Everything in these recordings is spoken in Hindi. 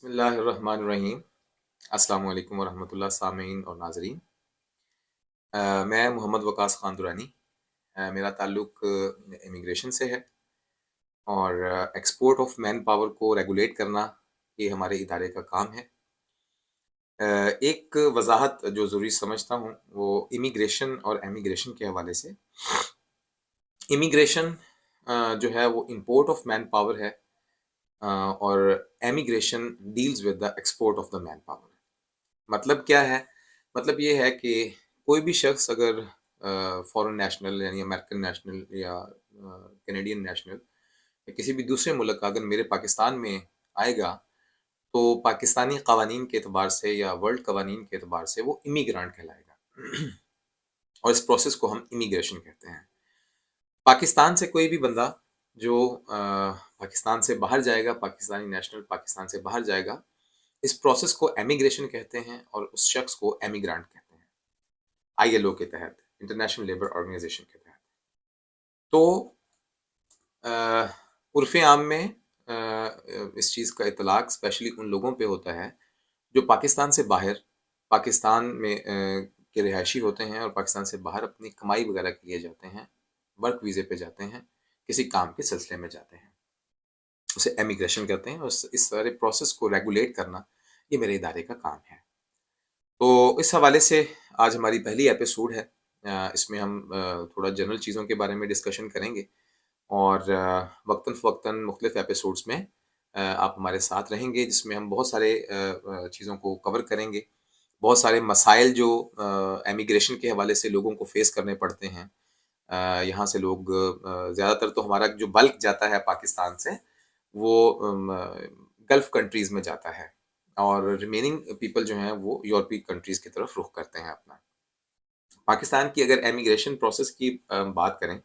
बिस्मिल्लाहिर्रहमानिर्रहीम। अस्सलाम वालेकुम वरहमतुल्लाह सामीन और नाज़रीन। मैं मोहम्मद वकास ख़ान दुरानी। मेरा ताल्लुक इमिग्रेशन से है और एक्सपोर्ट ऑफ मैन पावर को रेगुलेट करना ये हमारे इदारे का काम है। अ, एक वज़ाहत जो ज़रूरी समझता हूँ वो इमिग्रेशन और एमिग्रेशन के हवाले से। इमिग्रेशन जो है वो इम्पोर्ट ऑफ मैन पावर है, और emigration deals with the export of the man power. मतलब क्या है? मतलब ये है कि कोई भी शख्स अगर फॉरेन नेशनल यानी अमेरिकन नेशनल या कैनेडियन नेशनल या किसी भी दूसरे मुल्क का अगर मेरे पाकिस्तान में आएगा, तो पाकिस्तानी कवानीन के एतबार से या वर्ल्ड कवानीन के एतबार से वो इमिग्रांट कहलाएगा। और इस प्रोसेस को हम इमिग्रेशन कहते हैं। पाकिस्तान से कोई भी बंदा जो पाकिस्तान से बाहर जाएगा, पाकिस्तानी नेशनल पाकिस्तान से बाहर जाएगा, इस प्रोसेस को एमिग्रेशन कहते हैं और उस शख्स को एमिग्रांट कहते हैं, आईएलओ के तहत, इंटरनेशनल लेबर ऑर्गेनाइजेशन के तहत। तो उर्फ़ आम में इस चीज़ का इतलाक़ स्पेशली उन लोगों पे होता है जो पाकिस्तान से बाहर, पाकिस्तान में के रिहायशी होते हैं और पाकिस्तान से बाहर अपनी कमाई वगैरह के लिए जाते हैं, वर्क वीज़े पे जाते हैं, किसी काम के सिलसिले में जाते हैं। उसे एमिग्रेशन कहते हैं और इस सारे प्रोसेस को रेगुलेट करना, ये मेरे इदारे का काम है। तो इस हवाले से आज हमारी पहली एपिसोड है। इसमें हम थोड़ा जनरल चीज़ों के बारे में डिस्कशन करेंगे और वक़्तन-फ़वक़्तन मुख्तलिफ़ एपिसोड्स में आप हमारे साथ रहेंगे, जिसमें हम बहुत सारे चीज़ों को कवर करेंगे। बहुत सारे मसाइल जो एमिग्रेशन के हवाले से लोगों को फ़ेस करने पड़ते हैं। यहाँ से लोग ज़्यादातर तो हमारा जो बल्क जाता है पाकिस्तान से, वो गल्फ़ कंट्रीज़ में जाता है और रिमेनिंग पीपल जो हैं वो यूरोपीय कंट्रीज़ की तरफ रुख करते हैं अपना। पाकिस्तान की अगर एमिग्रेशन प्रोसेस की बात करें,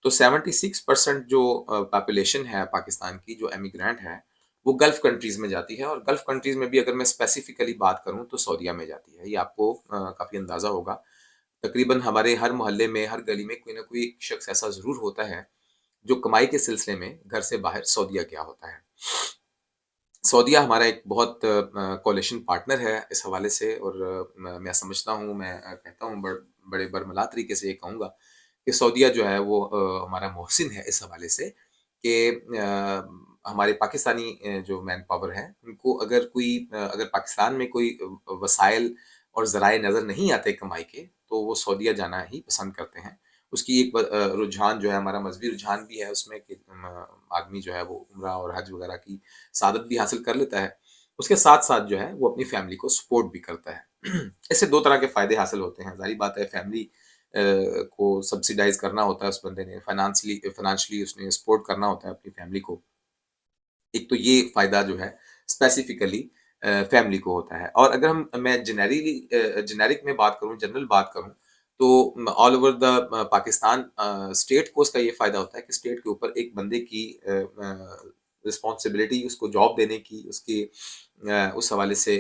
तो 76% जो पॉपुलेशन है पाकिस्तान की जो एमिग्रेंट है, वो गल्फ़ कंट्रीज़ में जाती है और गल्फ़ कंट्रीज़ में भी अगर मैं स्पेसिफ़िकली बात करूँ तो सऊदीया में जाती है। ये आपको काफ़ी अंदाज़ा होगा। तकरीबन हमारे हर मोहल्ले में, हर गली में कोई ना कोई एक शख्स ऐसा ज़रूर होता है, जो कमाई के सिलसिले में घर से बाहर सऊदीया गया होता है। सऊदीया हमारा एक बहुत कोलिशन पार्टनर है इस हवाले से और मैं समझता हूँ, मैं कहता हूँ बड़े बरमला तरीके से ये कहूँगा कि सऊदीया जो है वो हमारा मोहसिन है इस हवाले से कि हमारे पाकिस्तानी जो मैन पावर है उनको अगर पाकिस्तान में कोई वसाइल और ज़राए नज़र नहीं आते कमाई के, तो वो सऊदीया जाना ही पसंद करते हैं। उसकी एक रुझान जो है हमारा मज़हबी रुझान भी है उसमें कि आदमी जो है वो उम्रा और हज वगैरह की सआदत भी हासिल कर लेता है। उसके साथ-साथ जो है वो अपनी फैमिली को सपोर्ट भी करता है। इससे 2 तरह के फ़ायदे हासिल होते हैं। ज़ाहिर बात है फैमिली को सब्सिडाइज़ करना होता है उस बंदे ने, फाइनेंशियली उसने सपोर्ट करना होता है अपनी फैमिली को। एक तो ये फ़ायदा जो है स्पेसिफ़िकली फैमिली को होता है और अगर मैं जेनेरिक में बात करूँ, जनरल बात करूँ, तो all over the Pakistan state को उसका ये फ़ायदा होता है कि स्टेट के ऊपर एक बंदे की रिस्पॉन्सिबिलिटी, उसको जॉब देने की, उसकी उस हवाले से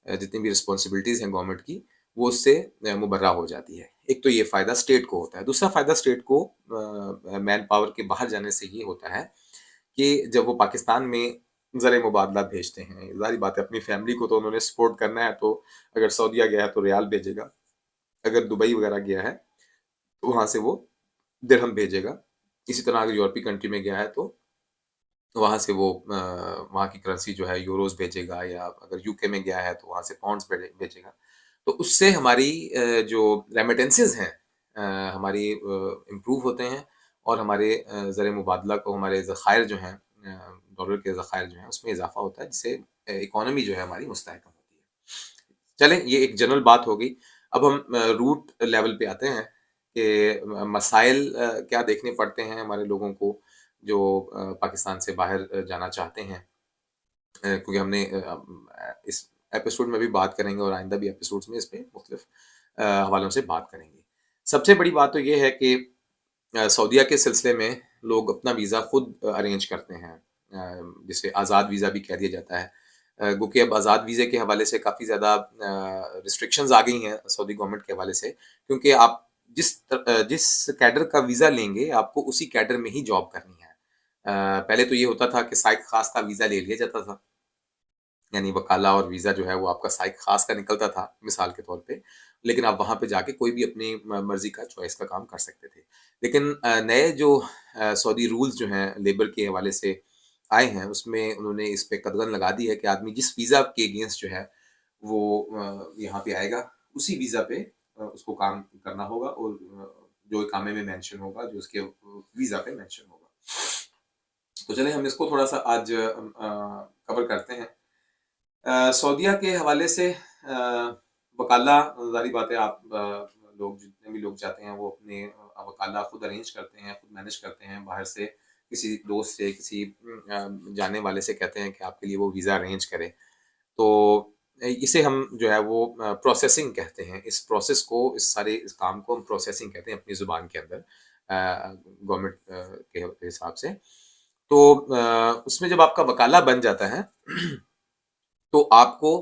जितनी भी रिस्पॉन्सिबिलिटीज़ हैं गवर्नमेंट की, वो उससे मुबर्रा हो जाती है। एक तो ये फ़ायदा स्टेट को होता है। दूसरा फ़ायदा स्टेट को मैन पावर के बाहर जाने से ये होता है कि जब वो पाकिस्तान में ज़र-ए-मुबादला भेजते हैं, ज़ाहिर बात है अपनी फैमिली को तो उन्होंने सपोर्ट करना है, तो अगर सऊदीया गया है तो रियाल भेजेगा, अगर दुबई वगैरह गया है, तो वहाँ से वो दिरहम भेजेगा। इसी तरह अगर यूरोपीय कंट्री में गया है तो वहाँ से वो वहाँ की करेंसी जो है यूरोज़ भेजेगा या अगर यूके में गया है तो वहाँ से पाउंड्स भेजेगा। तो उससे हमारी जो रेमिटेंसेस हैं हमारी इम्प्रूव होते हैं और हमारे ज़र-ए-मुबादला को हमारे ज़खायर जो हैं डॉलर के ज़खायर जो हैं उसमें इज़ाफ़ा होता है जिससे इकोनॉमी जो है हमारी मुस्तहकम होती है। चलें ये एक जनरल बात हो गई। अब हम रूट लेवल पे आते हैं कि मसाइल क्या देखने पड़ते हैं हमारे लोगों को जो पाकिस्तान से बाहर जाना चाहते हैं। क्योंकि हमने इस एपिसोड में भी बात करेंगे और आइंदा भी एपिसोड्स में इस पे मुख्तलिफ हवालों से बात करेंगे। सबसे बड़ी बात तो ये है कि सऊदीया के सिलसिले में लोग अपना वीज़ा खुद अरेंज करते हैं। जिसे आज़ाद वीज़ा भी कह दिया जाता है। गो कि अब आज़ाद वीज़े के हवाले से काफ़ी ज़्यादा रिस्ट्रिक्शंस आ गई हैं सऊदी गवर्नमेंट के हवाले से, क्योंकि आप जिस कैडर का वीज़ा लेंगे, आपको उसी कैडर में ही जॉब करनी है। पहले तो ये होता था कि साइक ख़ास का वीज़ा ले लिया जाता था। यानी वकाला और वीज़ा जो है वो आपका साइक ख़ास का निकलता था मिसाल के तौर पे, लेकिन आप वहाँ पे जाके कोई भी अपनी मर्ज़ी का चॉइस का काम कर सकते थे। लेकिन नए जो सऊदी रूल्स जो हैं लेबर के हवाले से आए हैं, उसमें उन्होंने इस पे कदगन लगा दी है कि आदमी जिस वीज़ा के अगेंस्ट जो है वो यहाँ पे आएगा, उसी वीज़ा पे उसको काम करना होगा और जो इकामे में मेंशन होगा, जो उसके वीज़ा पे मेंशन होगा। तो चलिए हम इसको थोड़ा-सा आज कवर करते हैं। सऊदीया के हवाले से वकाला ज़ाहिर बात है आप लोग जितने भी लोग जाते हैं वो अपने वकाला खुद अरेंज करते हैं, खुद मैनेज करते हैं बाहर से किसी दोस्त से, किसी जानने वाले से कहते हैं कि आपके लिए वो वीज़ा अरेंज करे। तो इसे हम जो है वो प्रोसेसिंग कहते हैं। इस प्रोसेस को इस सारे इस काम को हम प्रोसेसिंग कहते हैं अपनी ज़ुबान के अंदर गवर्नमेंट के हिसाब से। तो उसमें जब आपका वकाला बन जाता है तो आपको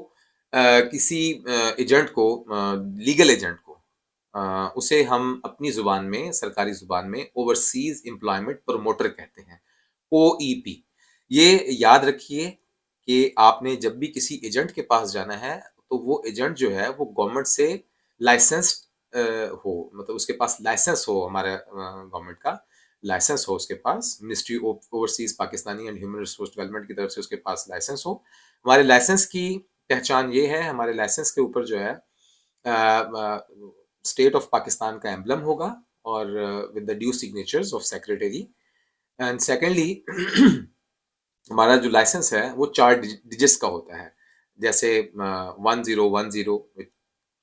किसी एजेंट को लीगल एजेंट को उसे हम अपनी ज़ुबान में सरकारी ज़ुबान में ओवरसीज़ एम्प्लॉयमेंट प्रमोटर कहते हैं, ओईपी। ये याद रखिए कि आपने जब भी किसी एजेंट के पास जाना है, तो वो एजेंट जो है वो गवर्नमेंट से लाइसेंस्ड हो, मतलब उसके पास लाइसेंस हो हमारे गवर्नमेंट का, लाइसेंस हो उसके पास, ministry of overseas Pakistani and human resource development की तरफ से उसके पास लाइसेंस हो। हमारे लाइसेंस की पहचान ये है, हमारे लाइसेंस के ऊपर जो है स्टेट ऑफ पाकिस्तान का एम्बलम होगा और with the due signatures of secretary and secondly हमारा जो लाइसेंस है वो 4 डिजिट्स का होता है। जैसे 1010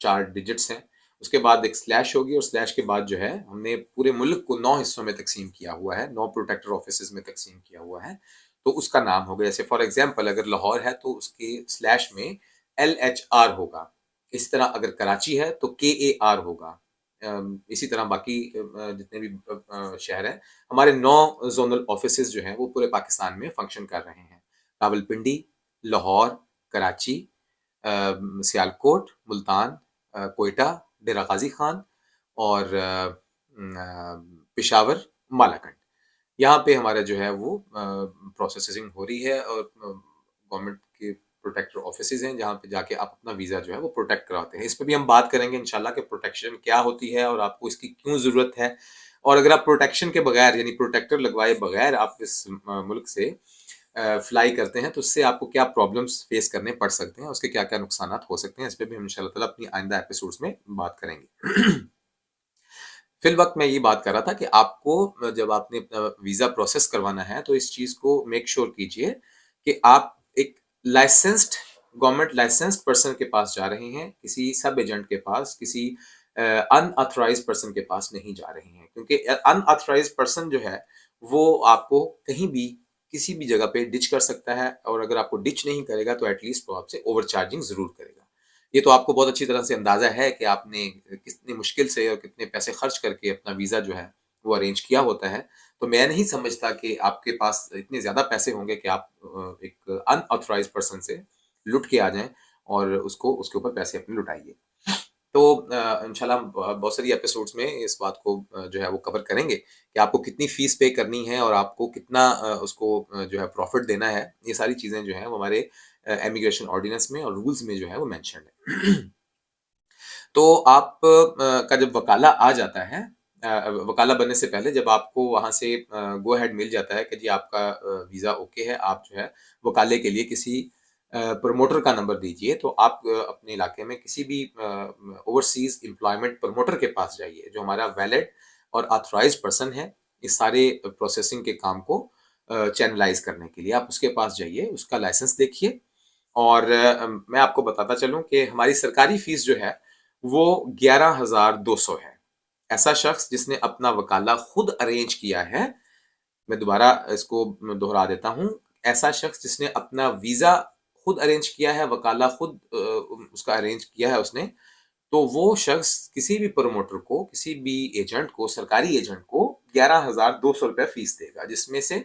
4 डिजिट्स हैं, उसके बाद एक स्लैश होगी और स्लैश के बाद जो है हमने पूरे मुल्क को 9 हिस्सों में तक़सीम किया हुआ है, 9 प्रोटेक्टर ऑफिसेज़ में तक़सीम किया हुआ है, तो उसका नाम होगा। जैसे फॉर एग्ज़ाम्पल अगर लाहौर है तो उसके स्लैश में एलएचआर होगा। इसी तरह अगर कराची है तो केएआर होगा। इसी तरह बाकी जितने भी शहर हैं, हमारे 9 ज़ोनल ऑफिसेज़ जो हैं वो पूरे पाकिस्तान में फ़ंक्शन कर रहे हैं। रावलपिंडी, लाहौर, कराची, सियालकोट, मुल्तान, कोयटा, डेरा गाज़ी खान और पेशावर, मालाकंड। यहाँ पे हमारा जो है वो प्रोसेसिंग हो रही है और गवर्नमेंट के प्रोटेक्टर ऑफिसेज़ हैं जहाँ पे जाके आप अपना वीज़ा जो है वो प्रोटेक्ट करवाते हैं। इस पे भी हम बात करेंगे इंशाल्लाह कि प्रोटेक्शन क्या होती है और आपको इसकी क्यों ज़रूरत है और अगर आप प्रोटेक्शन के बगैर यानी प्रोटेक्टर लगवाए बगैर आप इस मुल्क से फ्लाई करते हैं तो उससे आपको क्या प्रॉब्लम्स फेस करने पड़ सकते हैं, उसके क्या-क्या नुकसानात हो सकते हैं, इस पे भी हम इंशाल्लाह ताला अपनी आइंदा एपिसोड्स में बात करेंगे। फिलवक़्त मैं ये बात कर रहा था कि आपको जब आपने अपना वीज़ा प्रोसेस करवाना है, तो इस चीज़ को मेक श्योर कीजिए कि आप एक लाइसेंस्ड गवर्नमेंट लाइसेंस्ड पर्सन के पास जा रहे हैं, किसी सब एजेंट के पास, किसी अनऑथराइज़्ड पर्सन के पास नहीं जा रहे हैं। क्योंकि अनऑथराइज़्ड पर्सन जो है, वो आपको कहीं भी, किसी भी जगह पे डिच कर सकता है और अगर आपको डिच नहीं करेगा, तो एट लीस्ट वो आपसे ओवरचार्जिंग ज़रूर करेगा। ये तो आपको बहुत अच्छी तरह से अंदाज़ा है कि आपने कितनी मुश्किल से और कितने पैसे खर्च करके अपना वीज़ा जो है, वो अरेंज किया होता है। तो मैं नहीं समझता कि आपके पास इतने ज़्यादा पैसे होंगे कि आप एक अनऑथराइज़्ड पर्सन से लुट के आ जाएँ और उसको उसके ऊपर पैसे अपने लुटाइए। तो इंशाल्लाह हम बहुत सारी एपिसोड्स में इस बात को जो है वो कवर करेंगे कि आपको कितनी फ़ीस पे करनी है और आपको कितना उसको जो है प्रॉफ़िट देना है। ये सारी चीज़ें जो हैं वो हमारे इमिग्रेशन ऑर्डिनेंस में और रूल्स में जो है वो मेंशन्ड है। तो आप का जब वकाला आ जाता है वकाला बनने से पहले जब आपको वहाँ से गो अहेड मिल जाता है कि जी आपका वीज़ा ओके है, आप जो है वकाले के लिए किसी प्रमोटर का नंबर दीजिए, तो आप अपने इलाके में किसी भी ओवरसीज़ एम्प्लॉयमेंट प्रमोटर के पास जाइए, जो हमारा वैलिड और ऑथराइज़्ड पर्सन है, इस सारे प्रोसेसिंग के काम को चैनलाइज़ करने के लिए। आप उसके पास जाइए, उसका लाइसेंस देखिए और मैं आपको बताता चलूँ कि हमारी सरकारी फ़ीस जो है, वो 11,200 है। ऐसा शख्स जिसने अपना वकाला खुद अरेंज किया है, मैं दोबारा इसको दोहरा देता हूँ, ऐसा शख्स जिसने अपना वीज़ा खुद अरेंज किया है, वकाला खुद उसका अरेंज किया है उसने, तो वो शख्स किसी भी प्रमोटर को, किसी भी एजेंट को, सरकारी एजेंट को ₹11,200 फ़ीस देगा, जिसमें से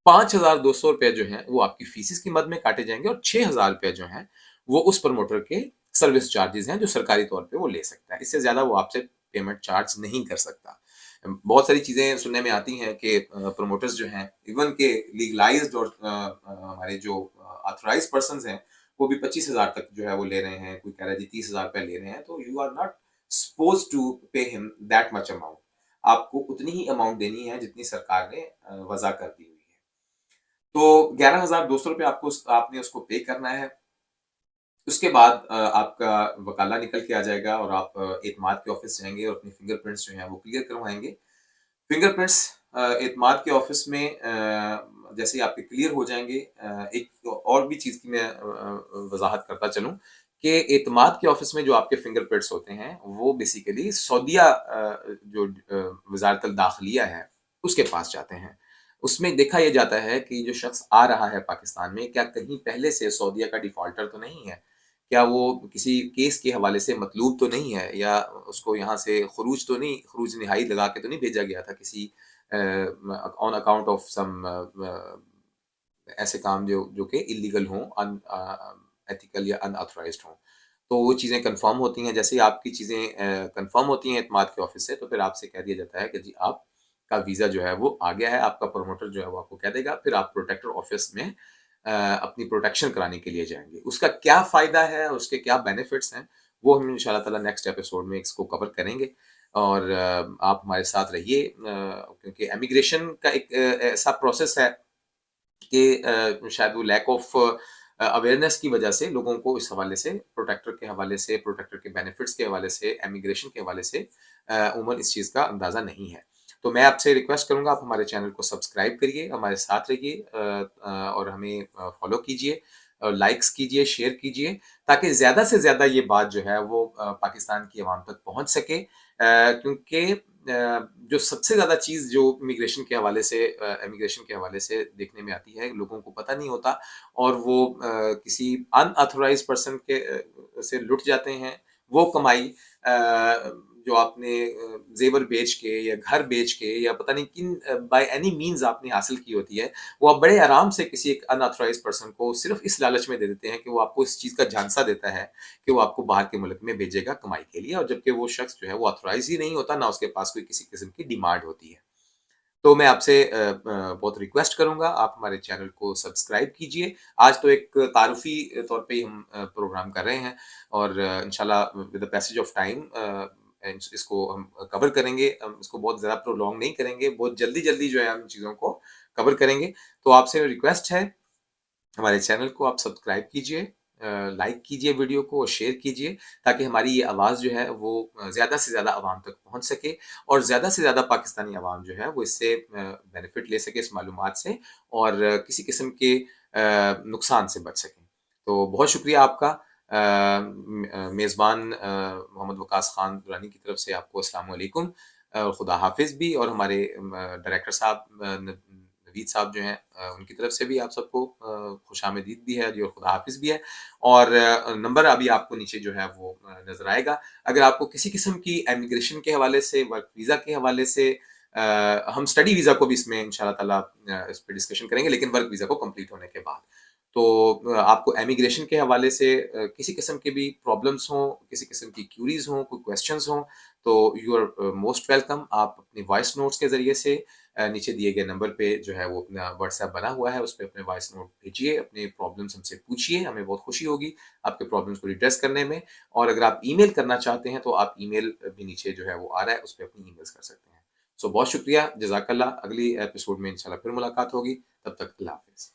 ₹5,200 जो हैं, वो आपकी फ़ीसेस की मद में काटे जाएँगे और ₹6,000 जो हैं, वो उस प्रमोटर के सर्विस चार्जेज़ हैं, जो सरकारी तौर पे वो ले सकता है। इससे ज़्यादा वो आपसे पेमेंट चार्ज नहीं कर सकता। बहुत सारी चीज़ें सुनने में आती हैं कि प्रोमोटर्स जो हैं, इवन के लीगलाइज़्ड और हमारे जो ऑथराइज़्ड पर्सन्स हैं, वो भी 25,000 तक जो है वो ले रहे हैं। कोई कह रहा है जी 30,000 रुपए ले रहे हैं, तो you are not supposed to pay him that much amount. आपको उतनी ही अमाउंट देनी है जितनी सरकार ने वज़ा कर दी हुई है। तो 11,200 रुपए आपने उसको पे करना है। उसके बाद आपका वकाला निकल के आ जाएगा और आप एतमाद के ऑफ़िस जाएँगे और अपने फिंगरप्रिंट्स जो हैं वो क्लियर करवाएँगे। फिंगरप्रिंट्स एतमाद के ऑफ़िस में जैसे ही आपके क्लियर हो जाएँगे, एक और भी चीज़ की मैं वज़ाहत करता चलूँ कि एतमाद के ऑफ़िस में जो आपके फिंगरप्रिंट्स होते हैं, वो बेसिकली सऊदीया जो वज़ारत दाखिलिया है, उसके पास जाते हैं। उसमें देखा ये जाता है कि जो शख्स आ रहा है पाकिस्तान में, क्या कहीं पहले से सऊदीया का डिफ़ॉल्टर तो नहीं है? क्या वो किसी केस के हवाले से मतलूब तो नहीं है, या उसको यहाँ से ख़ुरूज निहाई लगा के तो नहीं भेजा गया था किसी ऑन अकाउंट ऑफ सम ऐसे काम जो कि इल्लीगल हों, एथिकल या अनऑथराइज्ड हों। तो वो चीज़ें कन्फर्म होती हैं। जैसे ही आपकी चीज़ें कन्फर्म होती हैं एतमाद के ऑफ़िस से, तो फिर आपसे कह दिया जाता है कि जी आपका वीज़ा जो है वो आ गया है, आपका प्रमोटर जो है वो आपको कह देगा, फिर आप प्रोटेक्टर ऑफ़िस में अपनी प्रोटेक्शन कराने के लिए जाएँगे। उसका क्या फ़ायदा है, उसके क्या बेनिफिट्स हैं, वो हम इंशाअल्लाह ताला नेक्स्ट एपिसोड में इसको कवर करेंगे। और आप हमारे साथ रहिए, क्योंकि इमिग्रेशन का एक ऐसा प्रोसेस है कि शायद वो लैक ऑफ अवेयरनेस की वजह से लोगों को इस हवाले से, प्रोटेक्टर के हवाले से, प्रोटेक्टर के बेनिफिट्स के हवाले से, इमिग्रेशन के हवाले से उमूमन इस चीज़ का अंदाज़ा नहीं है। तो मैं आपसे रिक्वेस्ट करूँगा, आप हमारे चैनल को सब्सक्राइब करिए, हमारे साथ रहिए, और हमें फॉलो कीजिए, लाइक्स कीजिए, शेयर कीजिए, ताकि ज़्यादा से ज़्यादा ये बात जो है वो पाकिस्तान की आवाम तक पहुँच सके। क्योंकि जो सबसे ज़्यादा चीज़ जो इमिग्रेशन के हवाले से देखने में आती है, लोगों को पता नहीं होता और वो किसी अनऑथराइज़्ड पर्सन से लुट जाते हैं। वो कमाई जो आपने ज़ेवर बेच के या घर बेच के या पता नहीं किन बाय एनी मीन्स आपने हासिल की होती है, वो आप बड़े आराम से किसी एक अनऑथराइज़्ड पर्सन को सिर्फ़ इस लालच में दे देते हैं कि वो आपको इस चीज़ का झांसा देता है कि वो आपको बाहर के मुल्क में भेजेगा कमाई के लिए, और जबकि वो शख्स जो है वो ऑथराइज़ ही नहीं होता, ना उसके पास कोई किसी किस्म की डिमांड होती है। तो मैं आपसे बहुत रिक्वेस्ट करूँगा, आप हमारे चैनल को सब्सक्राइब कीजिए। आज तो एक तारुफ़ी तौर पे ही हम प्रोग्राम कर रहे हैं, और इंशाल्लाह with the passage of time इसको हम कवर करेंगे। हम इसको बहुत ज़्यादा प्रोलॉन्ग नहीं करेंगे, बहुत जल्दी-जल्दी जो है हम चीज़ों को कवर करेंगे। तो आपसे रिक्वेस्ट है, हमारे चैनल को आप सब्सक्राइब कीजिए, लाइक कीजिए वीडियो को और शेयर कीजिए, ताकि हमारी ये आवाज़ जो है वो ज़्यादा से ज़्यादा आवाम तक पहुँच सके और ज़्यादा से ज़्यादा पाकिस्तानी आवाम जो है वो इससे बेनिफिट ले सके, इस मालूमात से, और किसी किस्म के नुकसान से बच सकें। तो बहुत शुक्रिया आपका। मेज़बान मोहम्मद वकास ख़ान दुरानी की तरफ से आपको अस्सलाम वालेकुम, खुदा हाफ़िज़ भी, और हमारे डायरेक्टर साहब नवीद साहब जो हैं, उनकी तरफ से भी आप सबको खुशामदीद भी है जी, और खुदा हाफ़िज़ भी है। और नंबर अभी आपको नीचे जो है वो नज़र आएगा। अगर आपको किसी किस्म की इमिग्रेशन के हवाले से, वर्क वीज़ा के हवाले से, हम स्टडी वीज़ा को भी इसमें इंशाअल्लाह ताला इस पे डिस्कशन करेंगे, लेकिन वर्क वीज़ा को कंप्लीट होने के बाद। तो आपको इमिग्रेशन के हवाले से किसी किस्म की भी प्रॉब्लम्स हों, किसी किस्म की क्यूरीज़ हों, कोई क्वेश्चंस हों, तो यू आर मोस्ट वेलकम। आप अपनी वॉइस नोट्स के ज़रिए से नीचे दिए गए नंबर पे जो है वो अपना व्हाट्सएप बना हुआ है, उस पे अपने वॉइस नोट भेजिए, अपने प्रॉब्लम्स हमसे पूछिए, हमें बहुत खुशी होगी आपके प्रॉब्लम्स को रिड्रेस करने में। और अगर आप ईमेल करना चाहते हैं, तो आप ईमेल भी नीचे जो है वो आ रहा है, उस पे अपनी ईमेल्स कर सकते हैं। सो बहुत शुक्रिया, जज़ाकल्लाह। अगली एपिसोड में इंशाल्लाह फिर मुलाकात होगी, तब तक अल्लाह हाफ़िज़।